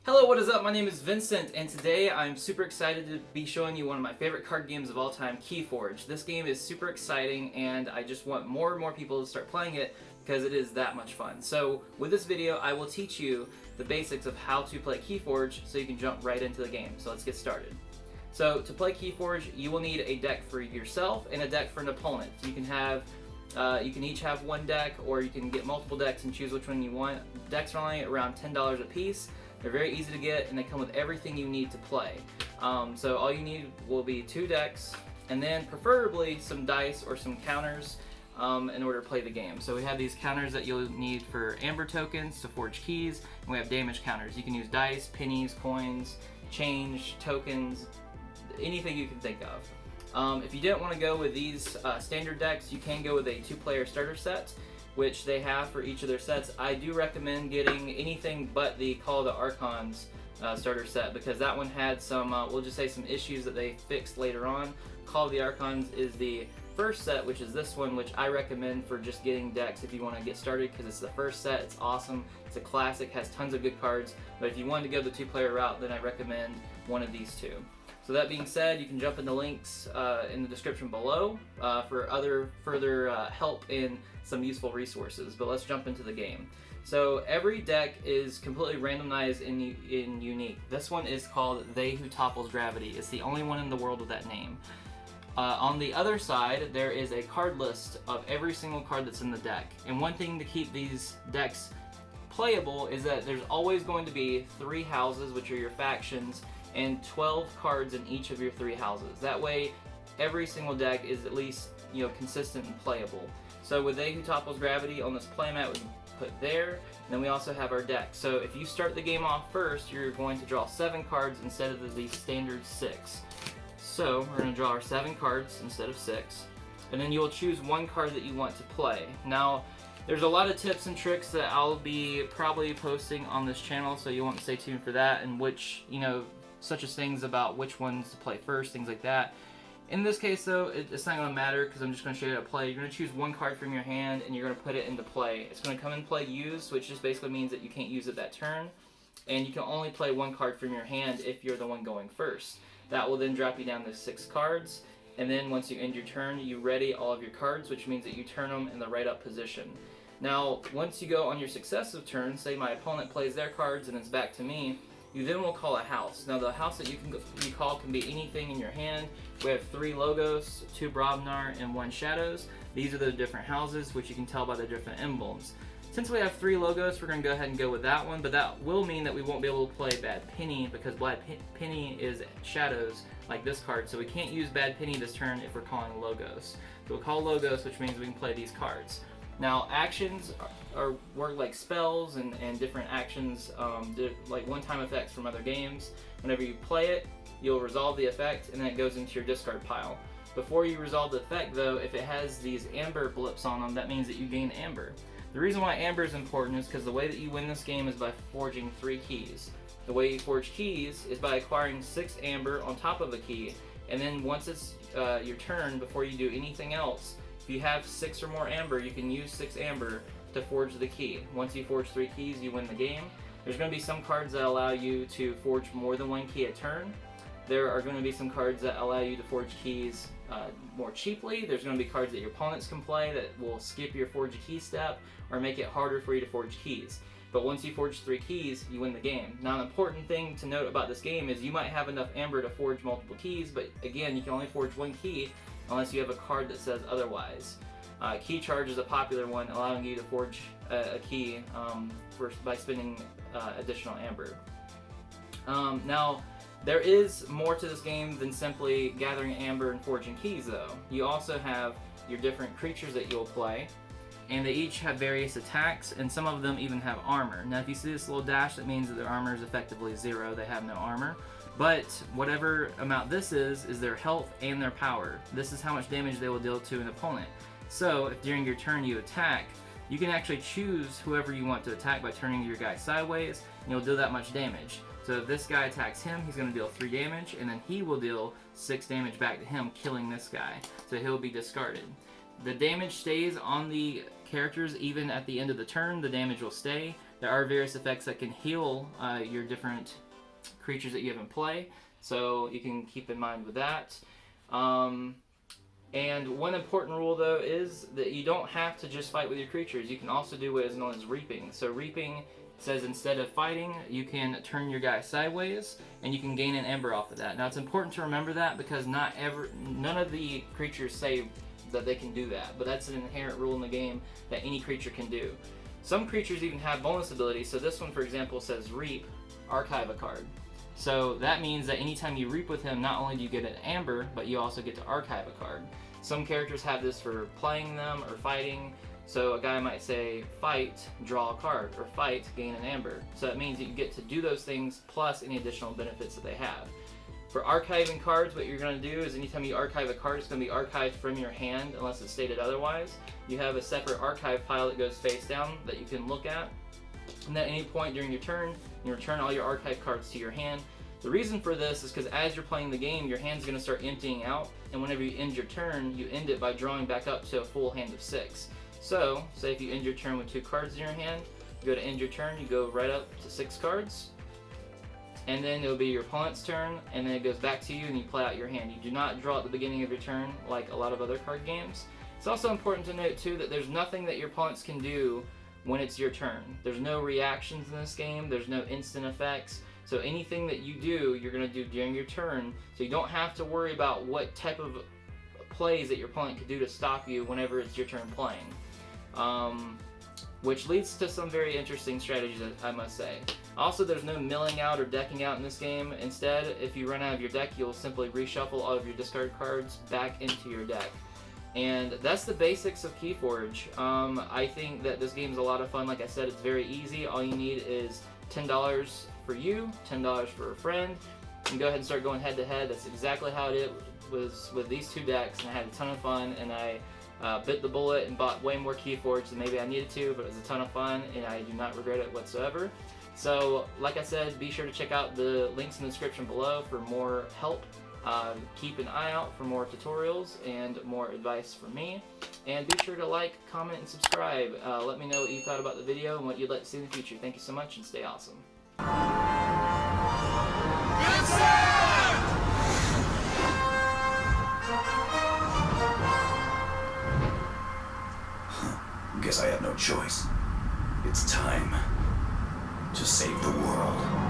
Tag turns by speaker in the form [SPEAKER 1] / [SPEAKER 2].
[SPEAKER 1] Hello, what is up? My name is Vincent, and today I'm super excited to be showing you one of my favorite card games of all time, KeyForge. This game is super exciting, and I just want more and more people to start playing it because it is that much fun. So, with this video, I will teach you the basics of how to play KeyForge so you can jump right into the game. So let's get started. So, to play KeyForge, you will need a deck for yourself and a deck for an opponent. You can each have one deck, or you can get multiple decks and choose which one you want. Decks are only around $10 a piece. They're very easy to get, and they come with everything you need to play. So all you need will be 2 decks, and then preferably some dice or some counters in order to play the game. So we have these counters that you'll need for amber tokens to forge keys, and we have damage counters. You can use dice, pennies, coins, change, tokens, anything you can think of. If you didn't want to go with these standard decks, you can go with a 2-player starter set, which they have for each of their sets. I do recommend getting anything but the Call of the Archons starter set, because that one had some, we'll just say, some issues that they fixed later on. Call of the Archons is the first set, which is this one, which I recommend for just getting decks if you want to get started, because it's the first set. It's awesome. It's a classic, has tons of good cards. But if you want to go the 2-player route, then I recommend one of these 2. So that being said, you can jump into links in the description below for further help in some useful resources. But let's jump into the game. So every deck is completely randomized and unique. This one is called They Who Topples Gravity. It's the only one in the world with that name. On the other side, there is a card list of every single card that's in the deck. And one thing to keep these decks playable is that there's always going to be 3 houses, which are your factions, and 12 cards in each of your 3 houses. That way, every single deck is at least, consistent and playable. So with They Who Topples Gravity on this playmat, we put there, and then we also have our deck. So if you start the game off first, you're going to draw 7 cards instead of the standard 6. So we're going to draw our 7 cards instead of 6, and then you'll choose one card that you want to play. Now, there's a lot of tips and tricks that I'll be probably posting on this channel, so you want to stay tuned for that, and which, such as things about which ones to play first, things like that. In this case, though, it's not going to matter, because I'm just going to show you how to play. You're going to choose one card from your hand, and you're going to put it into play. It's going to come in play used, which just basically means that you can't use it that turn, and you can only play one card from your hand if you're the one going first. That will then drop you down to 6 cards, and then once you end your turn, you ready all of your cards, which means that you turn them in the right up position. Now, once you go on your successive turn, say my opponent plays their cards and it's back to me, you then will call a house. Now, the house that you call can be anything in your hand. We have 3 Logos, 2 Brobnar, and 1 Shadows. These are the different houses, which you can tell by the different emblems. Since we have 3 Logos, we're going to go ahead and go with that one, but that will mean that we won't be able to play Bad Penny, because Bad Penny is Shadows, like this card, so we can't use Bad Penny this turn if we're calling Logos. So we'll call Logos, which means we can play these cards. Now, actions work like spells and different actions, like one-time effects from other games. Whenever you play it, you'll resolve the effect, and then it goes into your discard pile. Before you resolve the effect, though, if it has these amber blips on them, that means that you gain amber. The reason why amber is important is because the way that you win this game is by forging 3 keys. The way you forge keys is by acquiring 6 amber on top of a key, and then once it's your turn, before you do anything else, if you have 6 or more amber, you can use 6 amber to forge the key. Once you forge 3 keys, you win the game. There's going to be some cards that allow you to forge more than 1 key a turn. There are going to be some cards that allow you to forge keys more cheaply. There's going to be cards that your opponents can play that will skip your forge a key step or make it harder for you to forge keys. But once you forge 3 keys, you win the game. Now, an important thing to note about this game is you might have enough amber to forge multiple keys, but again, you can only forge 1 key unless you have a card that says otherwise. Key charge is a popular one, allowing you to forge a key by spending additional amber. Now, there is more to this game than simply gathering amber and forging keys, though. You also have your different creatures that you'll play, and they each have various attacks, and some of them even have armor. Now, if you see this little dash, that means that their armor is effectively 0. They have no armor. But whatever amount this is their health and their power. This is how much damage they will deal to an opponent. So, if during your turn you attack, you can actually choose whoever you want to attack by turning your guy sideways, and you'll deal that much damage. So if this guy attacks him, he's going to deal 3 damage, and then he will deal 6 damage back to him, killing this guy. So he'll be discarded. The damage stays on the characters even at the end of the turn. The damage will stay. There are various effects that can heal your different creatures that you have in play, so you can keep in mind with that. And one important rule, though, is that you don't have to just fight with your creatures. You can also do what is known as reaping. So reaping says instead of fighting, you can turn your guy sideways, and you can gain an ember off of that. Now, it's important to remember that because none of the creatures say that they can do that, but that's an inherent rule in the game that any creature can do. Some creatures even have bonus abilities. So this one, for example, says reap, archive a card. So that means that anytime you reap with him, not only do you get an amber, but you also get to archive a card. Some characters have this for playing them or fighting. So a guy might say, fight, draw a card, or fight, gain an amber. So that means that you get to do those things plus any additional benefits that they have. For archiving cards, what you're going to do is anytime you archive a card, it's going to be archived from your hand unless it's stated otherwise. You have a separate archive pile that goes face down that you can look at. And at any point during your turn, you return all your archive cards to your hand. The reason for this is because as you're playing the game, your hand's going to start emptying out, and whenever you end your turn, you end it by drawing back up to a full hand of 6. So, say if you end your turn with 2 cards in your hand, you go to end your turn, you go right up to 6 cards, and then it'll be your opponent's turn, and then it goes back to you and you play out your hand. You do not draw at the beginning of your turn like a lot of other card games. It's also important to note too that there's nothing that your opponents can do when it's your turn. There's no reactions in this game, there's no instant effects, so anything that you do, you're going to do during your turn, so you don't have to worry about what type of plays that your opponent could do to stop you whenever it's your turn playing. Which leads to some very interesting strategies, I must say. Also, there's no milling out or decking out in this game. Instead, if you run out of your deck, you'll simply reshuffle all of your discard cards back into your deck. And that's the basics of KeyForge. I think that this game is a lot of fun. Like I said, it's very easy. All you need is $10 for you, $10 for a friend, and go ahead and start going head to head. That's exactly how it was with these 2 decks, and I had a ton of fun, and I bit the bullet and bought way more KeyForge than maybe I needed to, but it was a ton of fun, and I do not regret it whatsoever. So, like I said, be sure to check out the links in the description below for more help. Keep an eye out for more tutorials and more advice from me. And be sure to like, comment, and subscribe. Let me know what you thought about the video and what you'd like to see in the future. Thank you so much, and stay awesome.
[SPEAKER 2] Guess I have no choice. It's time to save the world.